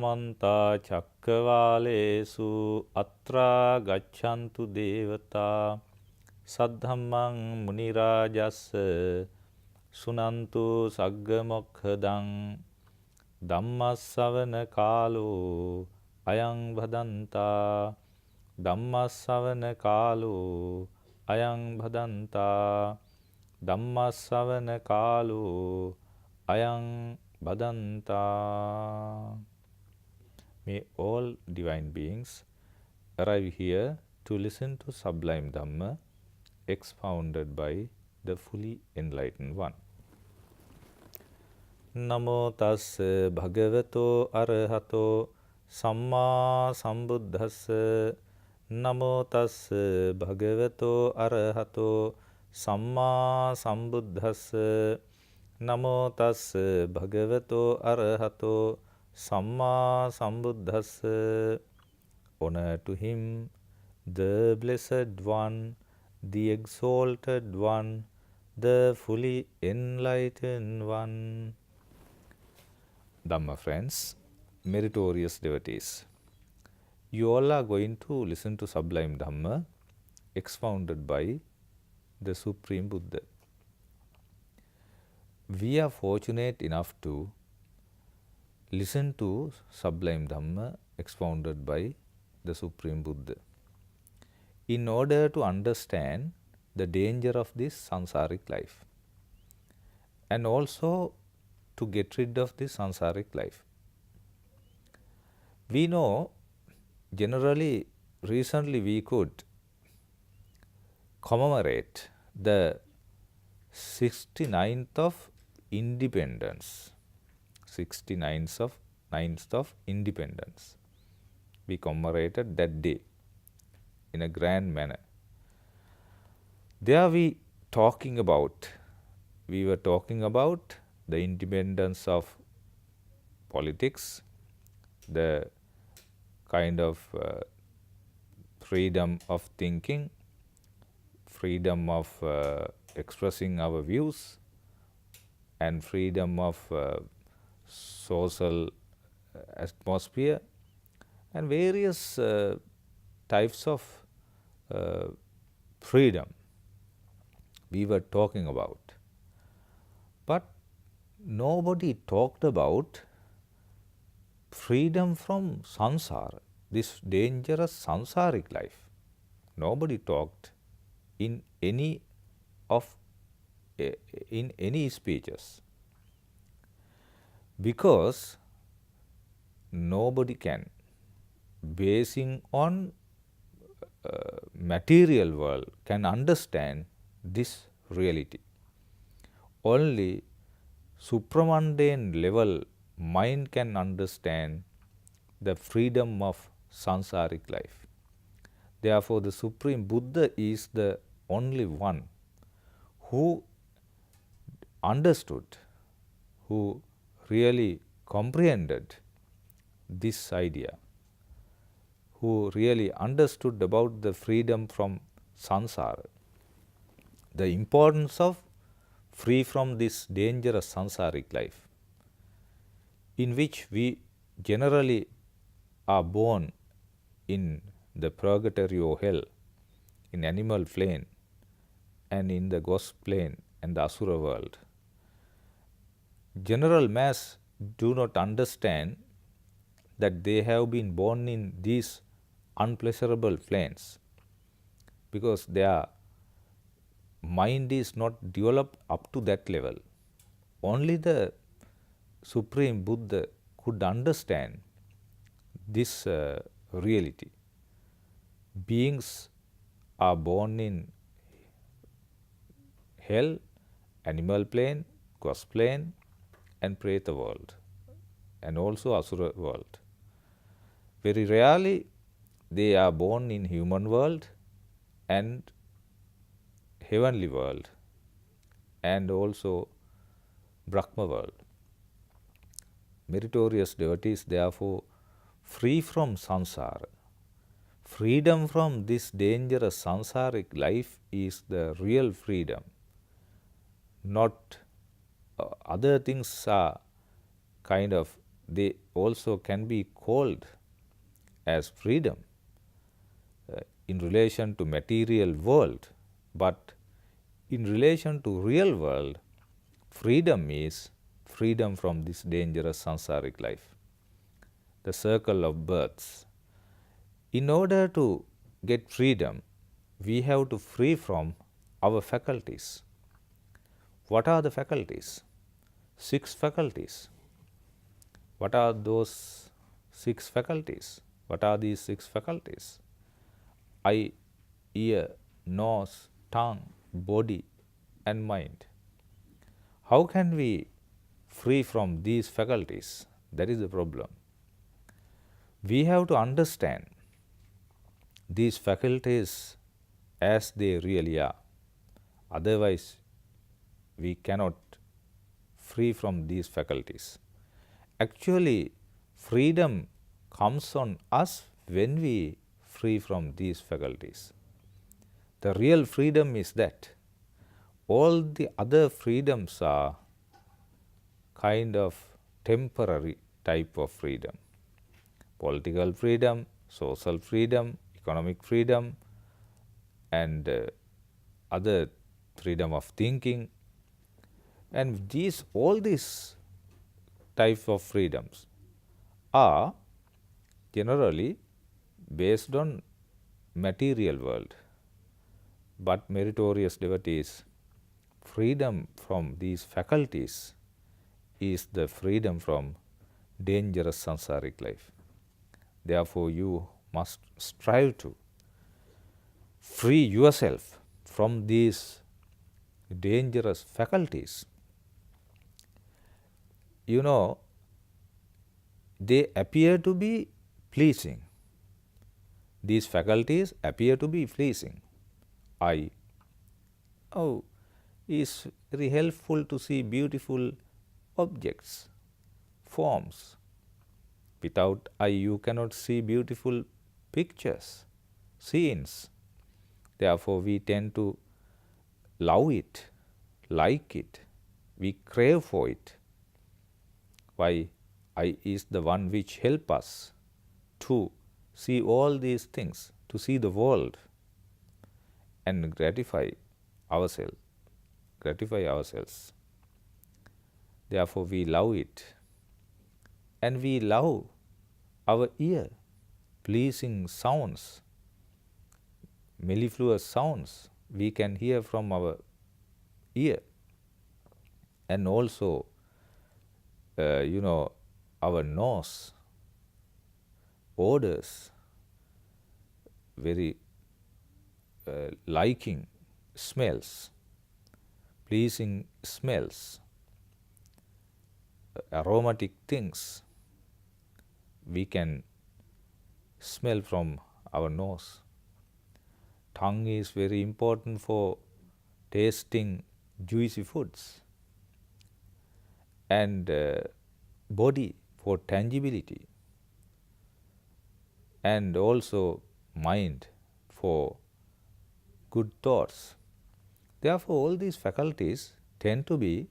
සමන්තා චක්කවාලේසු අත්‍රා ගච්ඡන්තු දේවතා සද්ධම්මං මුනි රාජස්ස සුනන්තු සග්ග මොක්ඛදං ධම්මස්සවන කාලෝ අයං භදන්තා ධම්මස්සවන කාලෝ අයං භදන්තා ධම්මස්සවන කාලෝ අයං භදන්තා. May all divine beings arrive here to listen to sublime Dhamma expounded by the fully enlightened one. Namo tassa bhagavato arahato samma sambuddhassa. Namo tassa bhagavato arahato samma sambuddhassa. Namo tassa bhagavato arahato samma sambuddhassa. Honor to him, the blessed one, the exalted one, the fully enlightened one. Dhamma friends, meritorious devotees, you all are going to listen to sublime Dhamma expounded by the Supreme Buddha. We are fortunate enough to listen to sublime Dhamma expounded by the Supreme Buddha in order to understand the danger of this sansaric life and also to get rid of this sansaric life. We know generally recently we could commemorate the 69th of independence, 69th of independence. We commemorated that day in a grand manner. There we were talking about the independence of politics, the kind of freedom of thinking, freedom of expressing our views, and freedom of social atmosphere, and various types of freedom we were talking about. But nobody talked about freedom from sansara, this dangerous sansaric life. Nobody talked in any speeches, because nobody can, basing on material world, can understand this reality. Only supramundane level mind can understand the freedom of sansaric life. Therefore the Supreme Buddha is the only one who understood, who really comprehended this idea, who really understood about the freedom from sansara, the importance of free from this dangerous sansaric life, in which we generally are born in the purgatory or hell, in animal plane and in the ghost plane and the asura world. General mass do not understand that they have been born in these unpleasurable planes, because their mind is not developed up to that level. Only the Supreme Buddha could understand this reality. Beings are born in hell, animal plane, ghost plane, and preta world, and also asura world. Very rarely they are born in human world and heavenly world, and also Brahma world. Meritorious devotees, therefore, free from sansara, freedom from this dangerous sansaric life is the real freedom. Not other things are kind of they also can be called as freedom in relation to material world, but in relation to real world, freedom is freedom from this dangerous samsaric life, the circle of births. In order to get freedom, we have to free from our faculties. What are the faculties? 6 faculties. What are those 6 faculties? What are these 6 faculties? Eye, ear, nose, tongue, body and mind. How can we free from these faculties? That is the problem. We have to understand these faculties as they really are. Otherwise, we cannot free from these faculties. Actually, freedom comes on us when we free from these faculties. The real freedom is that all the other freedoms are kind of temporary type of freedom. Political freedom, social freedom, economic freedom and other freedom of thinking, and all these types of freedoms are generally based on material world, but meritorious devotees, freedom from these faculties is the freedom from dangerous samsaric life. Therefore, you must strive to free yourself from these dangerous faculties. You know, they appear to be pleasing. These faculties appear to be pleasing. Eye, oh, is very helpful to see beautiful objects, forms. Without eye, you cannot see beautiful pictures, scenes. Therefore, we tend to love it, like it, we crave for it. Why? Eye is the one which help us to see all these things, to see the world and gratify ourselves. Therefore, we love it, and we love our ear, pleasing sounds, mellifluous sounds we can hear from our ear, and also our nose, odors, very liking smells, pleasing smells, aromatic things we can smell from our nose. Tongue is very important for tasting juicy foods, and body for tangibility, and also mind for good thoughts. Therefore, all these faculties tend to be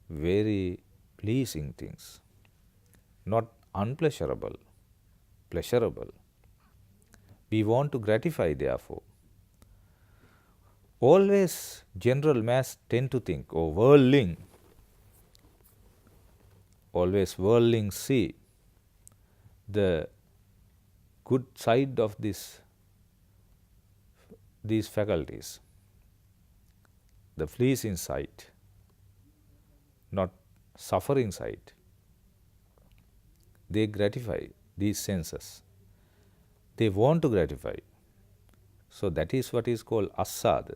very pleasing things, not unpleasurable, pleasurable. We want to gratify, therefore. Always general mass tend to think, oh, worldling, always worldling see the good side of these faculties, the pleasing side, not suffering side. They gratify these senses. They want to gratify. So that is what is called asada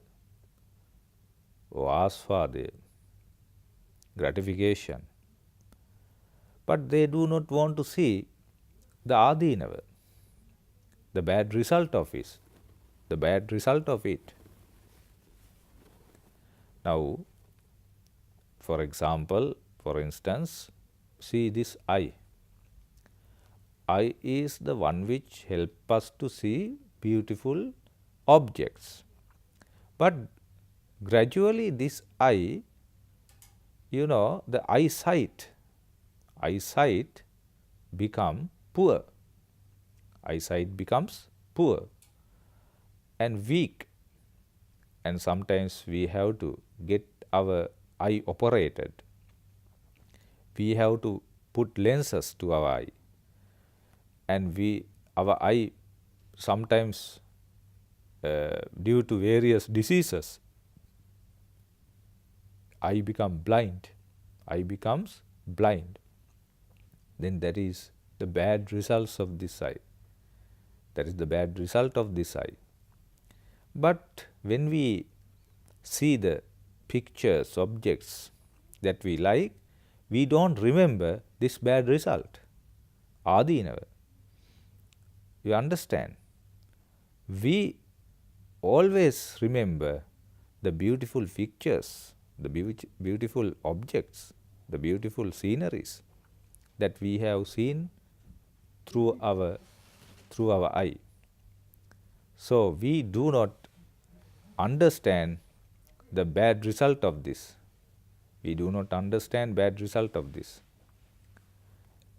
or asvada, gratification. But they do not want to see the adinava, the bad result of it. Now, for instance, see this eye. Eye is the one which helps us to see beautiful objects. But gradually this eye, the eyesight become poor. Eyesight becomes poor and weak, and sometimes we have to get our eye operated. We have to put lenses to our eye, and our eye sometimes due to various diseases, eye becomes blind. Then that is the bad results of this eye. That is the bad result of this eye. But when we see the pictures, objects that we like, we don't remember this bad result. Adinava. You understand? We always remember the beautiful pictures, the beautiful objects, the beautiful sceneries that we have seen through our eye. So we do not understand the bad result of this. We do not understand bad result of this.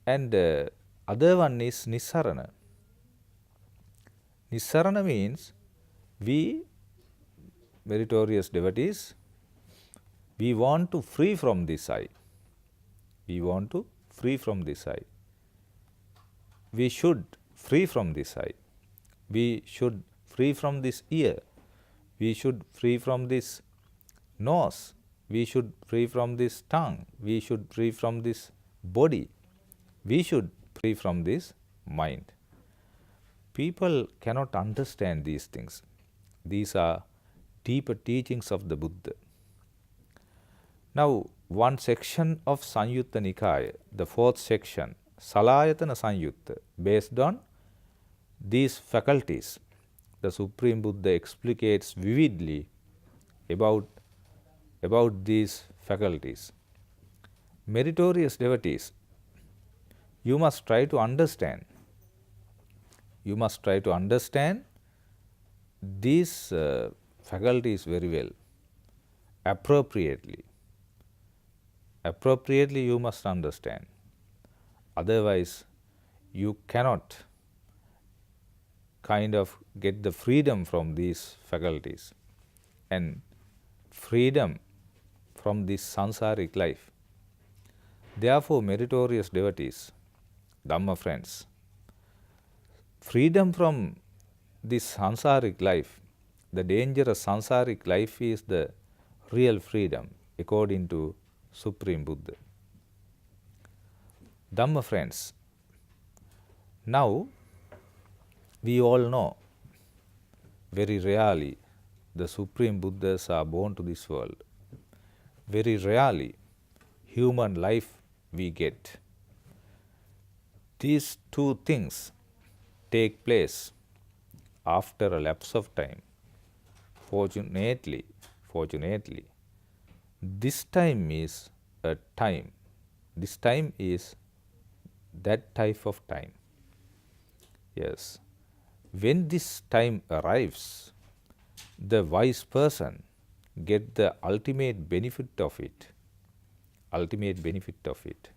And other one is Nissarana. Nissarana means we, meritorious devotees, we want to free from this eye. We want to free from this eye. We should free from this eye. We should free from this ear. We should free from this nose. We should free from this tongue. We should free from this body. We should free from this mind. People cannot understand these things. These are deeper teachings of the Buddha. Now, one section of Sanyutta Nikaya, the fourth section, Salayatana Sanyutta, based on these faculties, the Supreme Buddha explicates vividly about these faculties. Meritorious devotees, you must try to understand. You must try to understand these faculties very well, appropriately. Appropriately you must understand. Otherwise, you cannot kind of get the freedom from these faculties and freedom from this sansaric life. Therefore, meritorious devotees, Dhamma friends, freedom from this sansaric life, the dangerous sansaric life, is the real freedom according to Supreme Buddha. Dhamma friends, now we all know very rarely the Supreme Buddhas are born to this world. Very rarely human life we get. These two things take place after a lapse of time. Fortunately, this time is a time. This time is that type of time. Yes. When this time arrives, the wise person get the ultimate benefit of it. Ultimate benefit of it.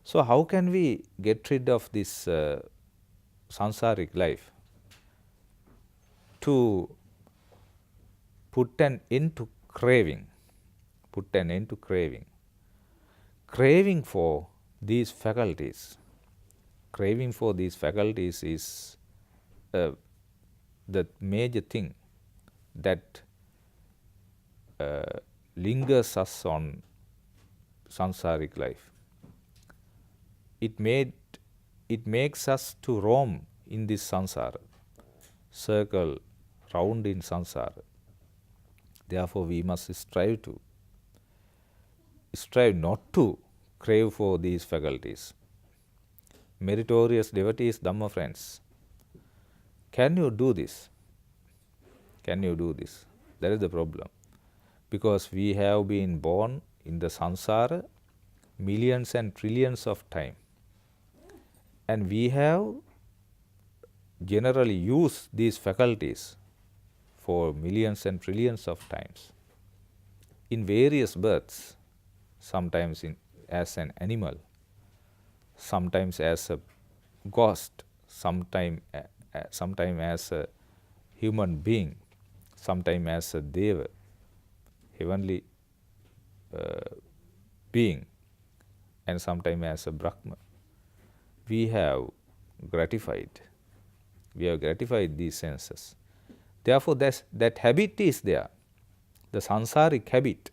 So how can we get rid of this sansaric life? To put an end to craving. Put an end to craving. Craving for these faculties. Craving for these faculties is the major thing that lingers us on sansaric life. It makes us to roam in this sansara, circle round in sansara. Therefore, we must strive not to crave for these faculties. Meritorious devotees, Dhamma friends, can you do this? Can you do this? That is the problem. Because we have been born in the sansara millions and trillions of time. And we have generally used these faculties for millions and trillions of times. In various births, sometimes as an animal, sometimes as a ghost, sometime as a human being, sometime as a deva, heavenly being, and sometime as a Brahma. We have gratified these senses. Therefore, that habit is there, the sansaric habit.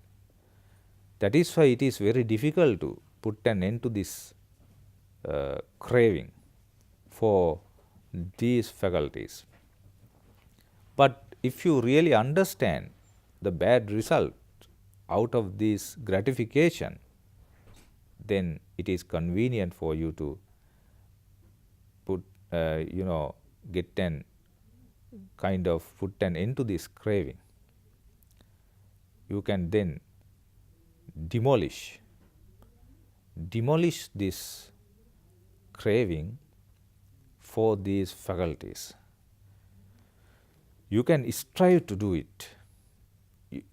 That is why it is very difficult to put an end to this craving for these faculties. But if you really understand the bad result out of this gratification, then it is convenient for you to put, get an kind of put an end to this craving. You can then demolish this craving for these faculties. You can strive to do it.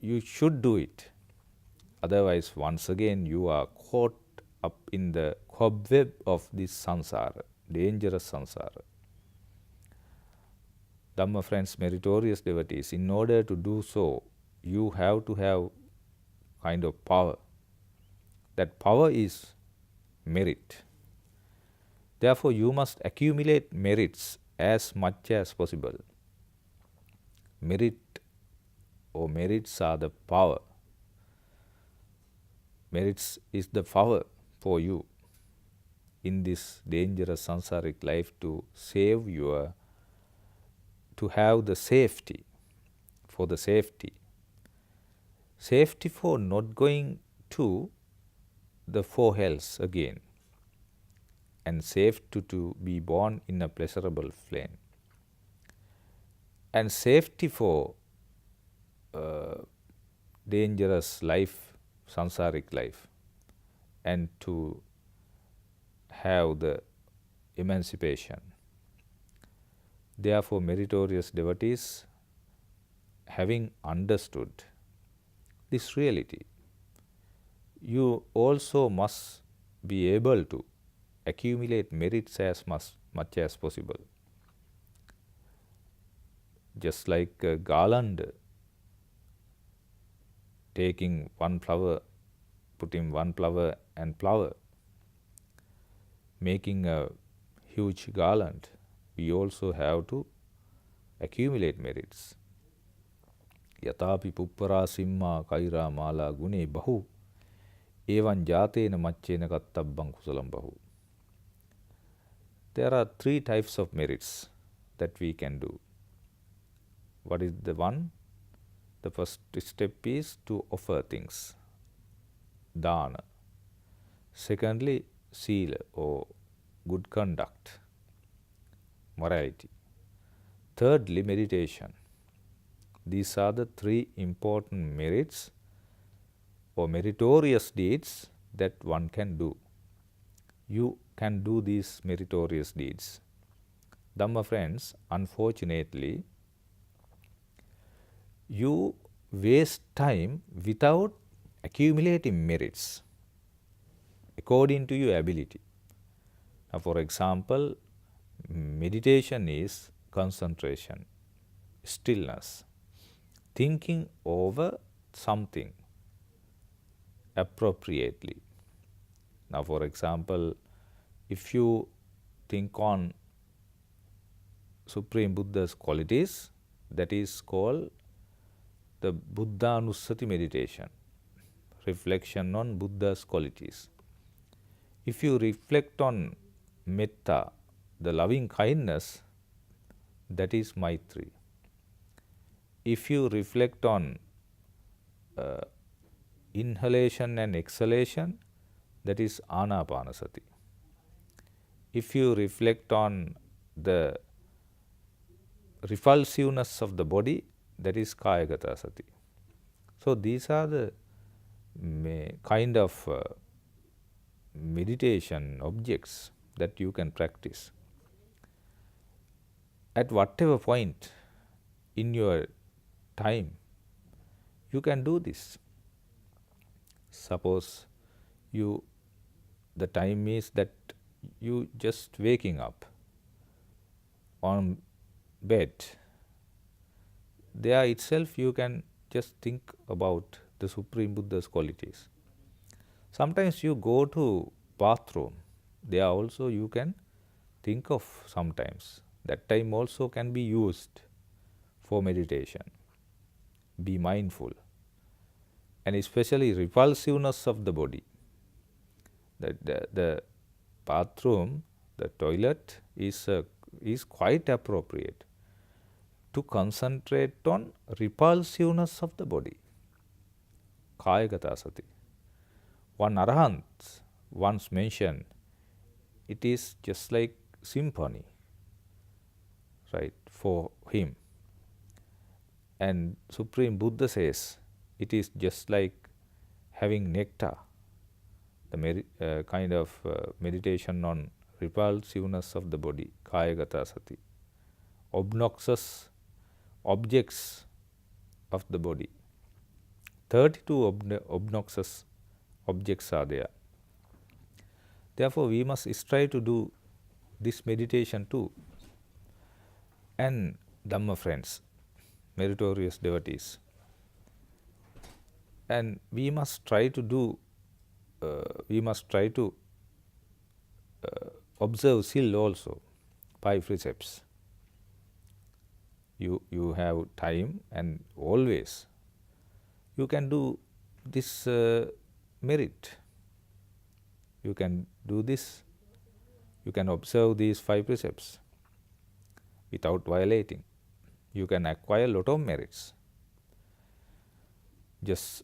You should do it. Otherwise, once again, you are caught up in the cobweb of this samsara, dangerous samsara. Dhamma friends, meritorious devotees, in order to do so, you have to have kind of power. That power is merit. Therefore, you must accumulate merits as much as possible. Merit or merits are the power. Merits is the power for you in this dangerous sansaric life to save your, to have the safety, for the safety. Safety for not going to the four hells again, and safety to be born in a pleasurable flame, and safety for dangerous life, sansaric life, and to have the emancipation. Therefore, meritorious devotees, having understood this reality, you also must be able to accumulate merits as much as possible. Just like a garland, taking one flower, putting one flower and flower, making a huge garland, we also have to accumulate merits. Yatapi puppara simma kaira mala gune bahu evan jatena macchena kattabbam kusalam bahu. There are three types of merits that we can do. What is the one? The first step is to offer things, dana. Secondly, sila or good conduct, morality. Thirdly, meditation. These are the three important merits or meritorious deeds that one can do. You can do these meritorious deeds. Dhamma friends, unfortunately, you waste time without accumulating merits according to your ability. Now, for example, meditation is concentration, stillness, thinking over something appropriately. Now, for example, if you think on Supreme Buddha's qualities, that is called the Buddhanussati meditation, reflection on Buddha's qualities. If you reflect on metta, the loving kindness, that is Maitri. If you reflect on inhalation and exhalation, that is Anapanasati. If you reflect on the repulsiveness of the body, that is Kayagata Sati. So, these are the kind of meditation objects that you can practice. At whatever point in your time, you can do this. Suppose the time is that you just waking up on bed, there itself you can just think about the Supreme Buddha's qualities. Sometimes you go to bathroom, there also you can think of sometimes. That time also can be used for meditation. Be mindful. And especially repulsiveness of the body. The bathroom, the toilet is quite appropriate to concentrate on repulsiveness of the body. Kayagata sati. One Arahant once mentioned, it is just like symphony, right, for him. And Supreme Buddha says, it is just like having nectar, the kind of meditation on repulsiveness of the body, Kayagata sati. Obnoxious objects of the body. 32 obnoxious objects are there. Therefore, we must strive to do this meditation too. And Dhamma friends, meritorious devotees, and we must try to do, observe Sil also, 5 precepts. You have time and always you can do this merit. You can do this. You can observe these 5 precepts without violating. You can acquire a lot of merits. Just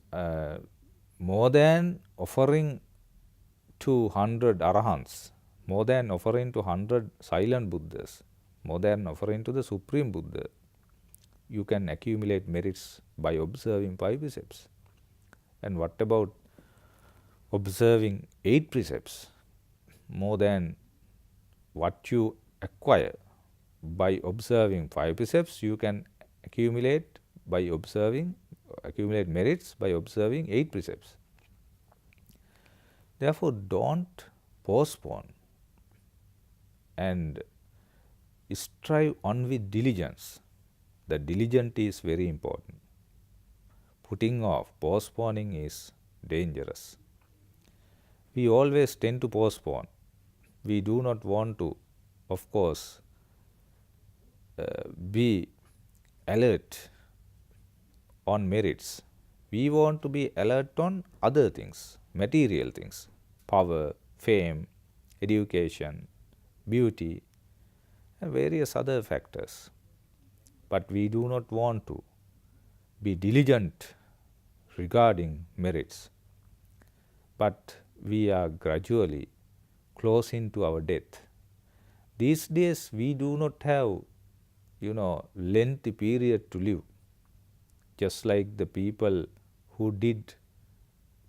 more than offering to 100 Arahants, more than offering to 100 silent Buddhas, more than offering to the Supreme Buddha, you can accumulate merits by observing 5 precepts. And what about observing 8 precepts? More than what you acquire by observing 5 precepts, you can accumulate merits by observing 8 precepts. Therefore, don't postpone and strive on with diligence. The diligent is very important. Putting off, postponing is dangerous. We always tend to postpone. We do not want to, of course, be alert on merits. We want to be alert on other things, material things, power, fame, education, beauty, and various other factors. But we do not want to be diligent regarding merits. But we are gradually closing to our death. These days we do not have, lengthy period to live, just like the people who did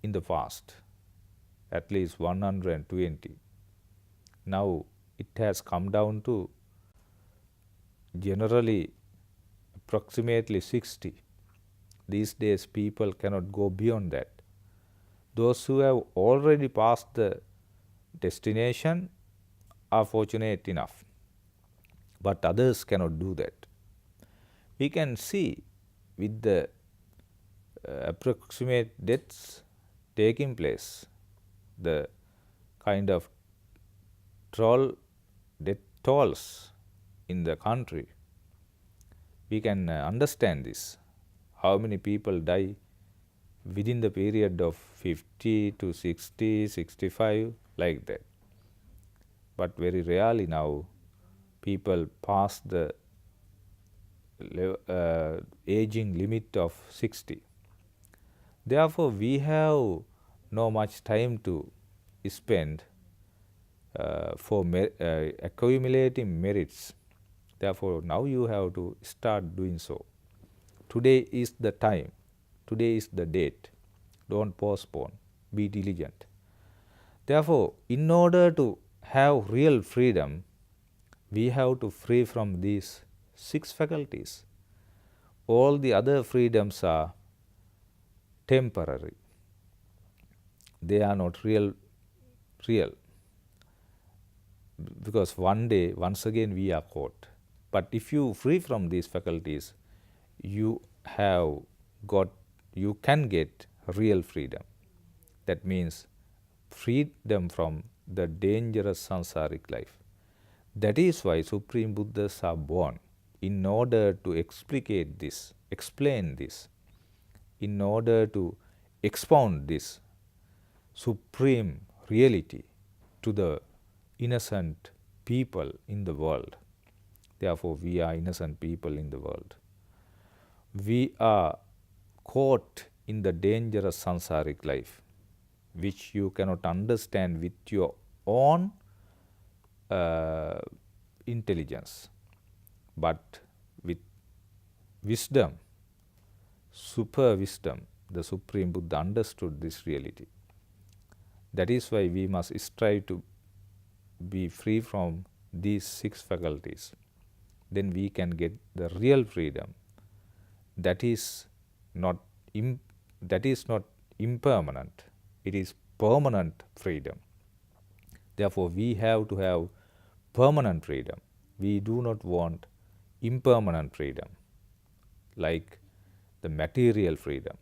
in the past, at least 120. Now it has come down to generally approximately 60. These days people cannot go beyond that. Those who have already passed the destination are fortunate enough, but others cannot do that. We can see with the approximate deaths taking place, the kind of death tolls in the country, we can understand this. How many people die within the period of 50 to 60, 65, like that. But very rarely now people pass the aging limit of 60. Therefore, we have no much time to spend for accumulating merits. Therefore, now you have to start doing so. Today is the time. Today is the date. Don't postpone. Be diligent. Therefore, in order to have real freedom, we have to free from these 6 faculties. All the other freedoms are temporary. They are not real. because one day, once again, we are caught. But if you free from these faculties, you can get real freedom. That means freedom from the dangerous sansaric life. That is why Supreme Buddhas are born, in order to explain this, in order to expound this supreme reality to the innocent people in the world. Therefore, we are innocent people in the world. We are caught in the dangerous sansaric life, which you cannot understand with your own intelligence. But with wisdom, super wisdom, the Supreme Buddha understood this reality. That is why we must strive to be free from these 6 faculties. Then we can get the real freedom. That is not impermanent. It is permanent freedom. Therefore, we have to have permanent freedom. We do not want impermanent freedom, like the material freedom.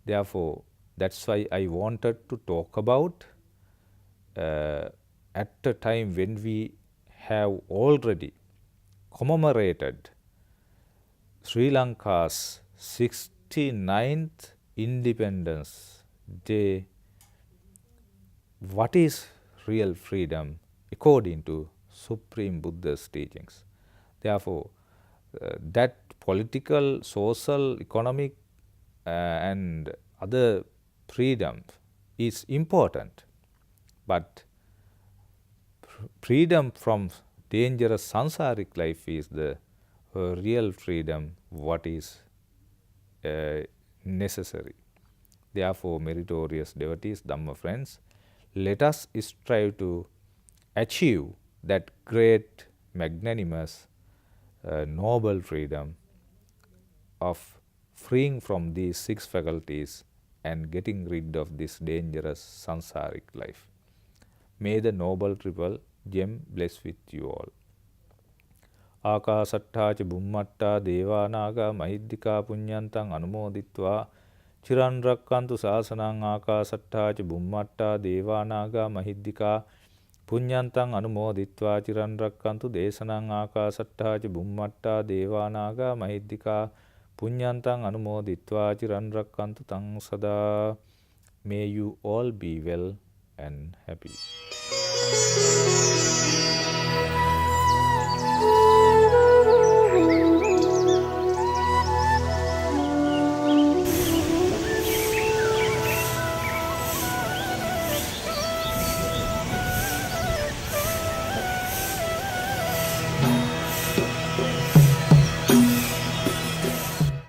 Therefore, that's why I wanted to talk about at a time when we have already commemorated Sri Lanka's 69th Independence Day. What is real freedom according to Supreme Buddha's teachings? Therefore, that political, social, economic and other freedom is important, but freedom from dangerous sansaric life is the real freedom what is necessary. Therefore, meritorious devotees, Dhamma friends, let us strive to achieve that great, magnanimous, noble freedom of freeing from these 6 faculties and getting rid of this dangerous sansaric life. May the noble triple gem bless with you all. Akasatta ca bummatta devanaga mahiddhika punyantang anumoditva chiran rakkantu sasanang akasatta ca bummatta devanaga mahiddhika punyantang anumoditva chiran rakkantu desanang akasatta ca bummatta devanaga mahiddhika punyantang anumoditva chiran rakkantu tang sada. May you all be well and happy.